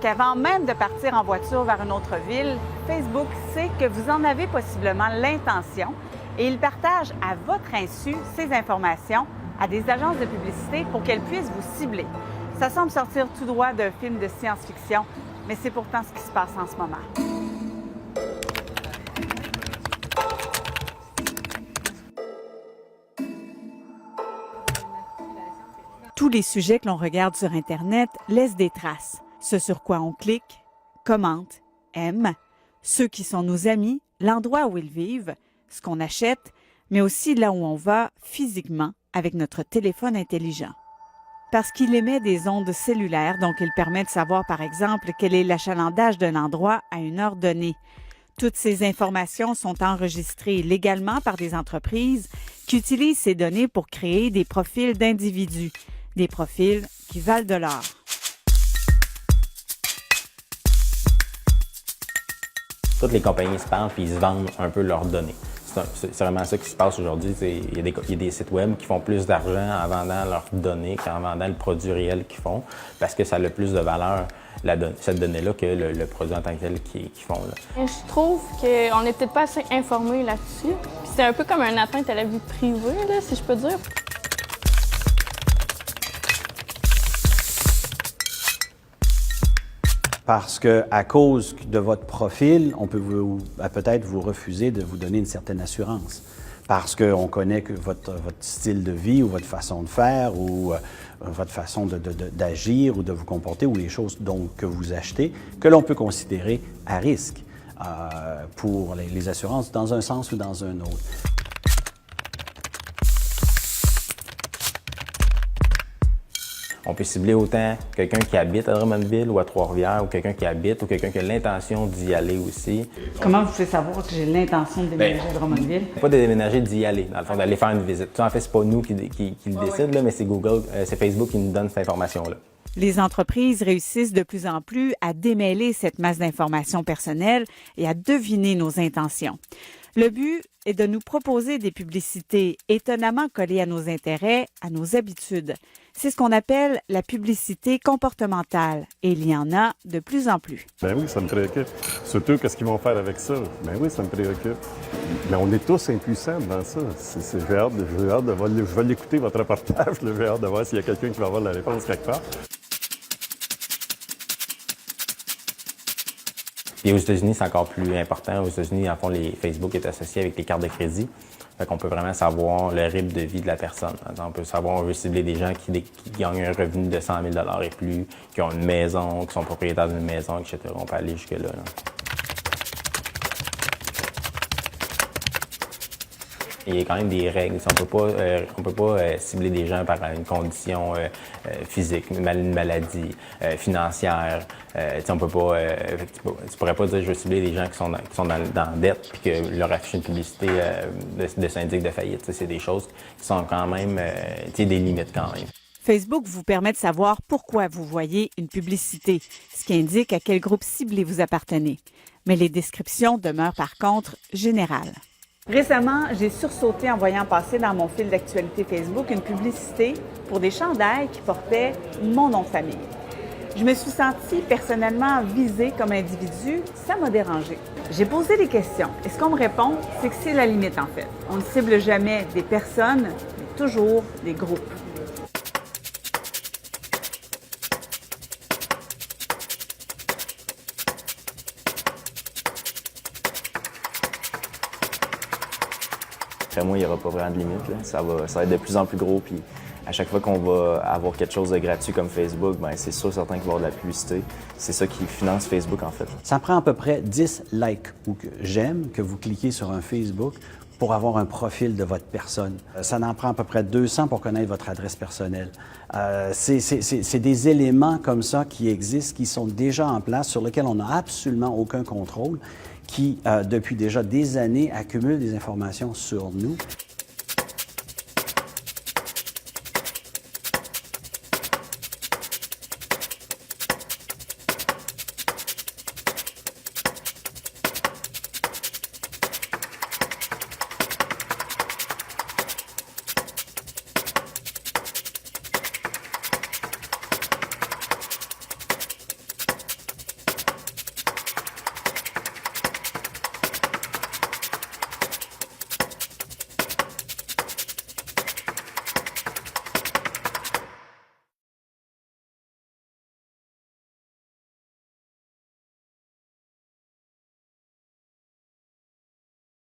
qu'avant même de partir en voiture vers une autre ville, Facebook sait que vous en avez possiblement l'intention et il partage à votre insu ces informations à des agences de publicité pour qu'elles puissent vous cibler. Ça semble sortir tout droit d'un film de science-fiction, mais c'est pourtant ce qui se passe en ce moment. Tous les sujets que l'on regarde sur Internet laissent des traces. Ce sur quoi on clique, commente, aime, ceux qui sont nos amis, l'endroit où ils vivent, ce qu'on achète, mais aussi là où on va physiquement avec notre téléphone intelligent. Parce qu'il émet des ondes cellulaires, donc il permet de savoir, par exemple, quel est l'achalandage d'un endroit à une heure donnée. Toutes ces informations sont enregistrées légalement par des entreprises qui utilisent ces données pour créer des profils d'individus, des profils qui valent de l'or. Toutes les compagnies se parlent puis ils se vendent un peu leurs données. C'est vraiment ça qui se passe aujourd'hui. Il y a des sites web qui font plus d'argent en vendant leurs données qu'en vendant le produit réel qu'ils font parce que ça a le plus de valeur, cette donnée-là, que le produit en tant que tel qu'ils font. Là. Je trouve qu'on n'est peut-être pas assez informé là-dessus. C'est un peu comme une atteinte à la vie privée, là, si je peux dire. Parce qu'à cause de votre profil, on peut peut-être vous refuser de vous donner une certaine assurance. Parce qu'on connaît que votre style de vie ou votre façon de faire ou votre façon d'agir ou de vous comporter ou les choses que vous achetez, que l'on peut considérer à risque pour les assurances dans un sens ou dans un autre. On peut cibler autant quelqu'un qui habite à Drummondville ou à Trois-Rivières ou quelqu'un qui habite ou quelqu'un qui a l'intention d'y aller aussi. Comment vous pouvez savoir que j'ai l'intention de déménager à Drummondville? Pas de déménager, d'y aller, dans le fond, d'aller faire une visite. Ça, en fait, c'est pas nous qui le décide, là, mais c'est c'est Facebook qui nous donne cette information-là. Les entreprises réussissent de plus en plus à démêler cette masse d'informations personnelles et à deviner nos intentions. Le but est de nous proposer des publicités étonnamment collées à nos intérêts, à nos habitudes. C'est ce qu'on appelle la publicité comportementale et il y en a de plus en plus. Ben oui, ça me préoccupe. Surtout, qu'est-ce qu'ils vont faire avec ça? Ben oui, ça me préoccupe. Mais on est tous impuissants devant ça. Je vais l'écouter, votre reportage. J'ai hâte de voir s'il y a quelqu'un qui va avoir la réponse quelque part. Et aux États-Unis, c'est encore plus important. Aux États-Unis, en fond, Facebook est associé avec les cartes de crédit. Fait qu'on peut vraiment savoir le rythme de vie de la personne. On peut savoir, on veut cibler des gens qui gagnent un revenu de 100 000 $ et plus, qui ont une maison, qui sont propriétaires d'une maison, etc. On peut aller jusque-là. Il y a quand même des règles. On peut pas cibler des gens par une condition physique, une maladie financière. On peut pas. Tu pourrais pas dire je veux cibler des gens qui sont dans la dette puis que leur affiche une publicité de syndic de faillite. C'est des choses qui sont quand même des limites quand même. Facebook vous permet de savoir pourquoi vous voyez une publicité, ce qui indique à quel groupe ciblé vous appartenez. Mais les descriptions demeurent par contre générales. Récemment, j'ai sursauté en voyant passer dans mon fil d'actualité Facebook une publicité pour des chandails qui portaient mon nom de famille. Je me suis sentie personnellement visée comme individu, ça m'a dérangée. J'ai posé des questions et ce qu'on me répond, c'est que c'est la limite en fait. On ne cible jamais des personnes, mais toujours des groupes. Après moi, il n'y aura pas vraiment de limite. Là. Ça va être de plus en plus gros. Puis à chaque fois qu'on va avoir quelque chose de gratuit comme Facebook, ben c'est sûr certain qu'il va y avoir de la publicité. C'est ça qui finance Facebook, en fait. Ça prend à peu près 10 likes ou j'aime que vous cliquez sur un Facebook pour avoir un profil de votre personne. Ça en prend à peu près 200 pour connaître votre adresse personnelle. C'est des éléments comme ça qui existent, qui sont déjà en place, sur lesquels on n'a absolument aucun contrôle, qui, depuis déjà des années, accumulent des informations sur nous.